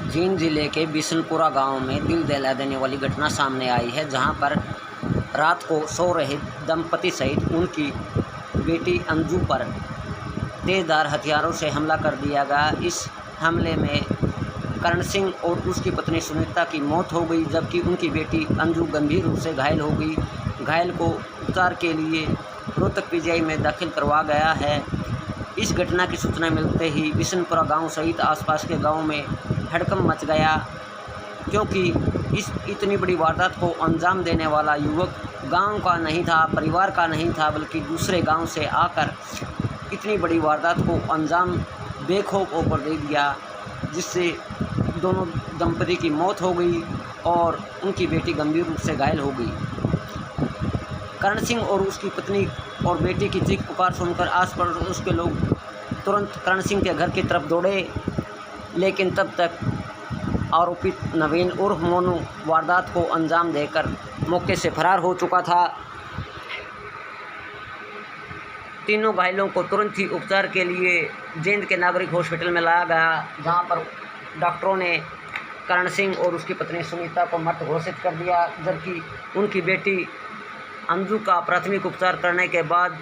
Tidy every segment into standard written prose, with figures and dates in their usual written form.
जींद जिले के बिशनपुरा गांव में दिल दहला देने वाली घटना सामने आई है, जहां पर रात को सो रहे दंपति सहित उनकी बेटी अंजू पर तेज़धार हथियारों से हमला कर दिया गया। इस हमले में करण सिंह और उसकी पत्नी सुनीता की मौत हो गई, जबकि उनकी बेटी अंजू गंभीर रूप से घायल हो गई। घायल को उपचार के लिए रोहतक पीजीआई में दाखिल करवा गया है। इस घटना की सूचना मिलते ही बिशनपुरा गांव सहित आसपास के गांव में हड़कंप मच गया, क्योंकि इस इतनी बड़ी वारदात को अंजाम देने वाला युवक गांव का नहीं था, परिवार का नहीं था, बल्कि दूसरे गांव से आकर इतनी बड़ी वारदात को अंजाम बेखौफ होकर दे दिया, जिससे दोनों दंपति की मौत हो गई और उनकी बेटी गंभीर रूप से घायल हो गई। करण सिंह और उसकी पत्नी और बेटी की चीख पुकार सुनकर आसपास उसके लोग तुरंत करण सिंह के घर की तरफ दौड़े, लेकिन तब तक आरोपित नवीन उर्फ मोनू वारदात को अंजाम देकर मौके से फरार हो चुका था। तीनों घायलों को तुरंत ही उपचार के लिए जींद के नागरिक हॉस्पिटल में लाया गया, जहां पर डॉक्टरों ने करण सिंह और उसकी पत्नी सुनीता को मृत घोषित कर दिया, जबकि उनकी बेटी अंजू का प्राथमिक उपचार करने के बाद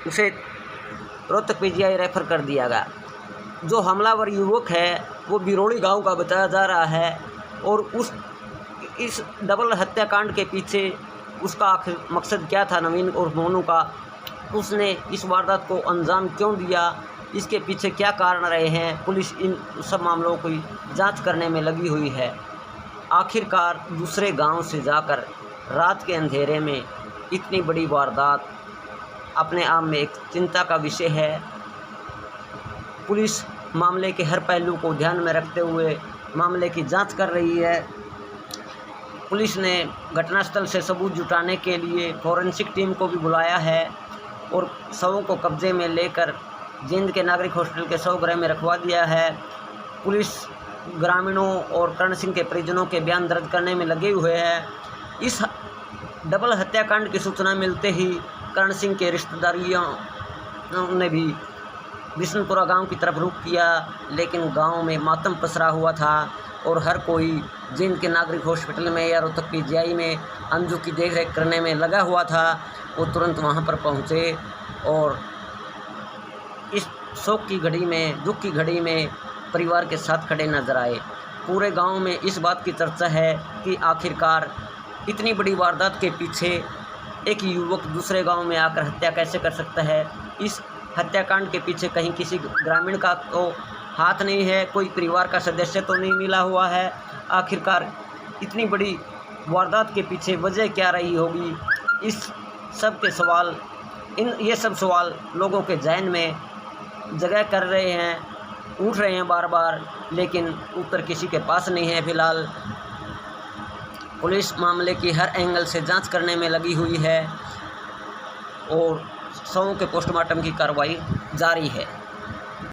उसे रोहतक पीजीआई रेफर कर दिया गया। जो हमलावर युवक है वो बिरोड़ी गांव का बताया जा रहा है, और इस डबल हत्याकांड के पीछे उसका आखिर मकसद क्या था नवीन और मोनू का, उसने इस वारदात को अंजाम क्यों दिया, इसके पीछे क्या कारण रहे हैं, पुलिस इन सब मामलों की जांच करने में लगी हुई है। आखिरकार दूसरे गांव से जाकर रात के अंधेरे में इतनी बड़ी वारदात अपने आप में एक चिंता का विषय है। पुलिस मामले के हर पहलू को ध्यान में रखते हुए मामले की जांच कर रही है। पुलिस ने घटनास्थल से सबूत जुटाने के लिए फॉरेंसिक टीम को भी बुलाया है और शवों को कब्जे में लेकर जींद के नागरिक हॉस्पिटल के शवगृह में रखवा दिया है। पुलिस ग्रामीणों और करण सिंह के परिजनों के बयान दर्ज करने में लगे हुए हैं। इस डबल हत्याकांड की सूचना मिलते ही करण सिंह के रिश्तेदारियों ने भी बिशनपुरा गांव की तरफ रुख किया, लेकिन गांव में मातम पसरा हुआ था और हर कोई जींद के नागरिक हॉस्पिटल में या रोहतक पीजीआई में अंजू की देखरेख करने में लगा हुआ था। वो तुरंत वहां पर पहुंचे और इस शोक की घड़ी में, दुख की घड़ी में परिवार के साथ खड़े नजर आए। पूरे गांव में इस बात की चर्चा है कि आखिरकार इतनी बड़ी वारदात के पीछे एक युवक दूसरे गांव में आकर हत्या कैसे कर सकता है। इस हत्याकांड के पीछे कहीं किसी ग्रामीण का तो हाथ नहीं है, कोई परिवार का सदस्य तो नहीं मिला हुआ है। आखिरकार इतनी बड़ी वारदात के पीछे वजह क्या रही होगी, इस सब के सवाल ये सब सवाल लोगों के जहन में जगह कर रहे हैं, उठ रहे हैं बार बार, लेकिन उत्तर किसी के पास नहीं है। फिलहाल पुलिस मामले की हर एंगल से जांच करने में लगी हुई है और शवों के पोस्टमार्टम की कार्रवाई जारी है।